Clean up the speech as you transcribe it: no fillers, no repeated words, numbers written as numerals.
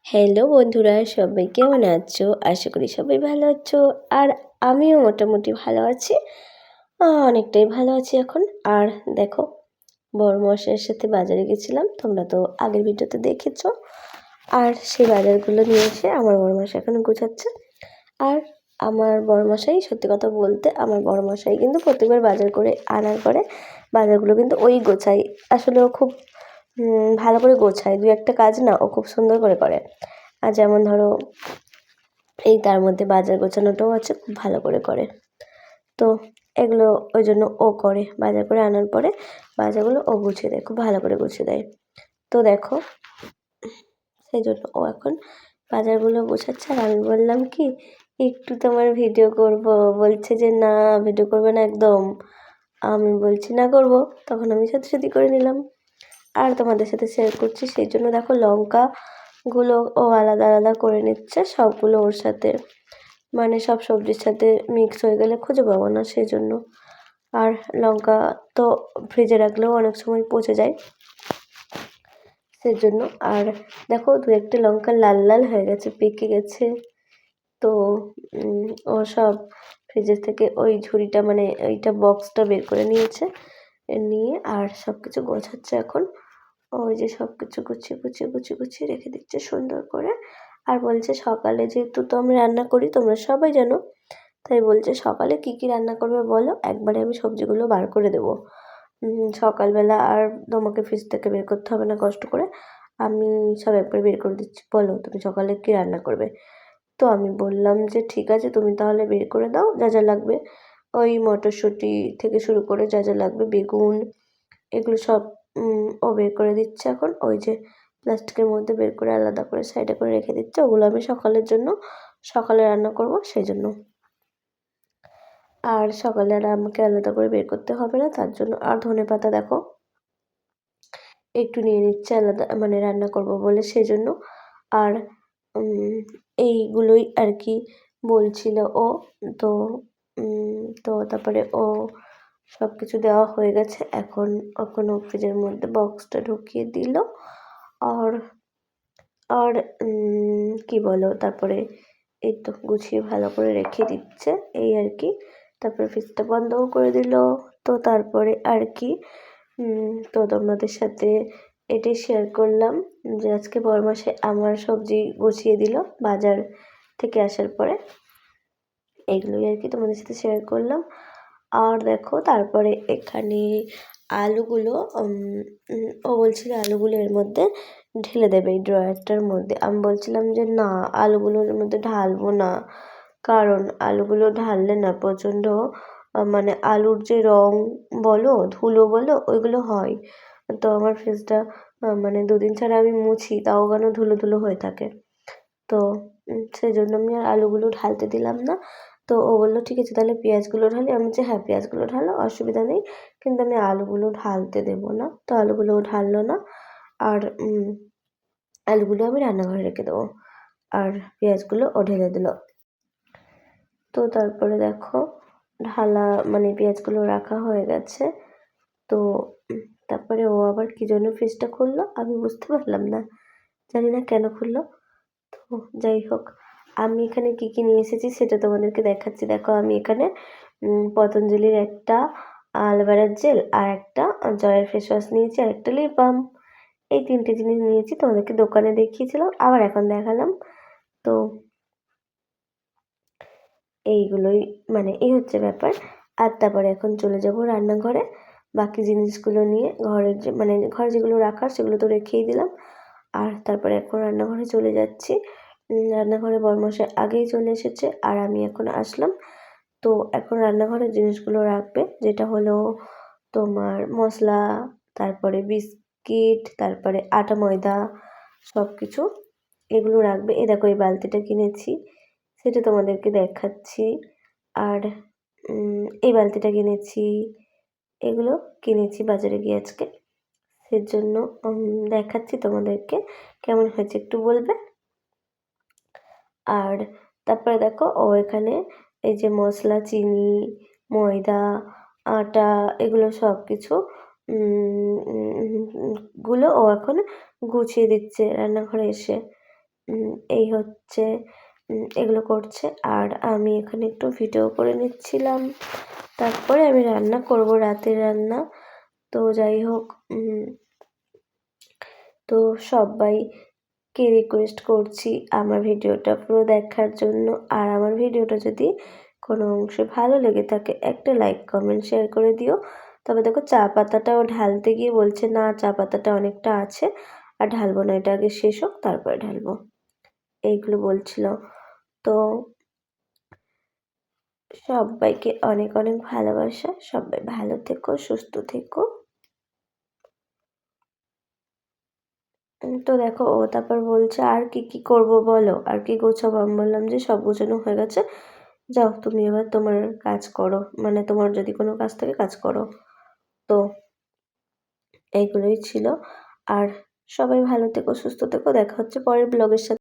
Hello বন্ধুরা, সবাই কেমন আছো? আশা করি সবাই ভালো আছো। আর আমিও মোটামুটি ভালো আছি, অনেকটাই ভালো আছি এখন। আর দেখো, বড়মশাইয়ের সাথে বাজারে গেছিলাম, তোমরা তো আগের ভিডিওতে দেখেছো। আর সেই বাজারগুলো নিয়ে এসে আমার বড়মশাই এখন গোছাচ্ছে। আর আমার বড়মশাই, সত্যি কথা বলতে, আমার বড়মশাই কিন্তু প্রত্যেকবার বাজার করে আনার পরে বাজারগুলো কিন্তু ওই গোছায়। আসলে ও খুব ভালো করে গোছায়, দু একটা কাজ না ও খুব সুন্দর করে করে। আর যেমন ধরো, এই তার মধ্যে বাজার গোছানোটাও আছে, খুব ভালো করে করে। তো এগুলো ওই জন্য ও করে, বাজার করে আনার পরে বাজারগুলো ও গুছিয়ে দেয়, খুব ভালো করে গুছিয়ে দেয়। তো দেখো, সেই জন্য ও এখন বাজারগুলো গোছাচ্ছে। আর আমি বললাম কি, একটু তোমার ভিডিও করব, বলছে যে না, ভিডিও করবে না একদম। আমি বলছি না করব, তখন আমি সাথে সাথে করে নিলাম আর তোমাদের সাথে শেয়ার করছি। সেই জন্য দেখো, লঙ্কাগুলো ও আলাদা আলাদা করে নিচ্ছে, সবগুলো ওর সাথে, মানে সব সবজির সাথে মিক্স হয়ে গেলে খুঁজে পাবো না, সেই জন্য। আর লঙ্কা তো ফ্রিজে রাখলেও অনেক সময় পচে যায়, সেই জন্য। আর দেখো, দু একটা লঙ্কা লাল লাল হয়ে গেছে, পেকে গেছে। তো ও সব ফ্রিজের থেকে ওই ঝুড়িটা, মানে ওইটা বক্সটা বের করে নিয়েছে, নিয়ে আর সব কিছু গোছাচ্ছে এখন। ওই যে সব কিছু গুছিয়ে গুছিয়ে গুছিয়ে গুছিয়ে রেখে দিচ্ছে সুন্দর করে। আর বলছে সকালে যেহেতু তো আমি রান্না করি, তোমরা সবাই জানো, তাই বলছে সকালে কী কী রান্না করবে বলো, একবারে আমি সবজিগুলো বার করে দেবো। সকালবেলা আর তোমাকে ফ্রিজ থেকে বের করতে হবে না কষ্ট করে, আমি সব একবারে বের করে দিচ্ছি, বলো তুমি সকালে কী রান্না করবে। তো আমি বললাম যে ঠিক আছে, তুমি তাহলে বের করে দাও যা যা লাগবে। ওই মটরশুঁটি থেকে শুরু করে যা যা লাগবে, বেগুন, এগুলো সব ও বের করে দিচ্ছে এখন। ওই যে প্লাস্টিকের মধ্যে বের করে আলাদা করে সাইডে করে রেখে দিচ্ছে, ওগুলো আমি সকালের জন্য, সকালে রান্না করব সেই জন্য। আর সকালে আর আমাকে আলাদা করে বের করতে হবে না, তার জন্য। আর ধনেপাতা দেখো একটু নিয়ে নিচ্ছে আলাদা, মানে রান্না করব বলে, সেই জন্য। আর এইগুলোই আর কি বলছিল ও। তো তো তারপরে ও সব কিছু দেওয়া হয়ে গেছে, এখন এখনও ফ্রিজের মধ্যে বক্সটা ঢুকিয়ে দিল। আর আর কী বলো, তারপরে এই তো গুছিয়ে ভালো করে রেখে দিচ্ছে, এই আর কি। তারপরে ফ্রিজটা বন্ধও করে দিল। তো তারপরে আর কি, তো তোমাদের সাথে এটাই শেয়ার করলাম যে আজকে বড়মশাই আমার সবজি গুছিয়ে দিল বাজার থেকে আসার পরে। এগুলোই আর কি তোমাদের সাথে শেয়ার করলাম। আর দেখো, তারপরে এখানে আলুগুলো ও বলছিল আলুগুলো এর মধ্যে ঢেলে দেবে এই ড্রয়ারটার মধ্যে। আমি বলছিলাম যে না, আলুগুলো এর মধ্যে ঢালবো না, কারণ আলুগুলো ঢাললে না প্রচণ্ড, মানে আলুর যে রং বলো, ধুলো বলো, ওইগুলো হয়। তো আমার ফ্রিজটা মানে দুদিন ছাড়া আমি মুছি, তাও কেন ধুলো ধুলো হয়ে থাকে। তো সেই জন্য আমি আর আলুগুলো ঢালতে দিলাম না। তো ও বললো ঠিক আছে তাহলে পেঁয়াজগুলো ঢালি। আমি বলছি হ্যাঁ, পেঁয়াজগুলো ঢালো, অসুবিধা নেই, কিন্তু আমি আলুগুলো ঢালতে দেবো না। তো আলুগুলো ও ঢাললো না। আর আলুগুলো আমি রান্নাঘরে রেখে দেবো, আর পেঁয়াজগুলো ও ঢেলে দিল। তো তারপরে দেখো, ঢালা মানে পেঁয়াজগুলো রাখা হয়ে গেছে। তো তারপরে ও আবার কী জন্য ফ্রিজটা খুললো আমি বুঝতে পারলাম না, জানি না কেন খুললো। তো যাই হোক, আমি এখানে কী কী নিয়ে এসেছি সেটা তোমাদেরকে দেখাচ্ছি। দেখো, আমি এখানে পতঞ্জলির একটা অ্যালোভেরার জেল, আর একটা জয়ের ফেস ওয়াশ নিয়েছি, আর একটা লিপ বাম। এই 3টে জিনিস নিয়েছি, তোমাদেরকে দোকানে দেখিয়েছিলাম, আবার এখন দেখালাম। তো এইগুলোই, মানে এই হচ্ছে ব্যাপার। আর তারপরে এখন চলে যাব রান্নাঘরে বাকি জিনিসগুলো নিয়ে। ঘরের যে, মানে ঘরে যেগুলো রাখার সেগুলো তো রেখেই দিলাম। আর তারপরে এখন রান্নাঘরে চলে যাচ্ছি। রান্নাঘরে বড়মশাই আগেই চলে এসেছে, আর আমি এখন আসলাম। তো এখন রান্নাঘরের জিনিসগুলো রাখবে, যেটা হলো তোমার মশলা, তারপরে বিস্কিট, তারপরে আটা ময়দা, সব কিছু এগুলো রাখবে। এই দেখো, এই বালতিটা কিনেছি, সেটা তোমাদেরকে দেখাচ্ছি। আর এই বালতিটা কিনেছি, এগুলো কিনেছি বাজারে গিয়ে আজকে, সেজন্য দেখাচ্ছি তোমাদেরকে, কেমন হয়েছে একটু বলবে। আর তারপরে দেখো, ও এখানে এই যে মশলা, চিনি, ময়দা, আটা, এগুলো সব কিছু গুলো ও এখন গুছিয়ে দিচ্ছে রান্নাঘরে এসে। এই হচ্ছে এগুলো করছে। আর আমি এখানে একটু ভিডিও করে নিচ্ছিলাম। তারপরে আমি রান্না করব, রাতের রান্না। তো যাই হোক, তো সবাইকে রিকোয়েস্ট করছি আমার ভিডিওটা পুরো দেখার জন্য। আর আমার ভিডিওটা যদি কোনো অংশে ভালো লেগে থাকে একটা লাইক কমেন্ট শেয়ার করে দিও। তবে দেখো চা পাতাটাও ঢালতে গিয়ে বলছে না চা পাতাটা অনেকটা আছে আর ঢালবো না, এটা আগে শেষ হোক তারপরে ঢালবো, এইগুলো বলছিল। তো সবাইকে অনেক অনেক ভালোবাসা, সবাই ভালো থেকো, সুস্থ থেকো। তো দেখো ও তারপর বলছে আর কি করবো বলো, আর কি গোছাবো? আমি বললাম যে সব গোছানো হয়ে গেছে, যাও তুমি এবার তোমার কাজ করো, মানে তোমার যদি কোনো কাজ থাকে কাজ করো। তো এইগুলোই ছিল। আর সবাই ভালো থেকো, সুস্থ থেকো, দেখা হচ্ছে পরের ব্লগের সাথে।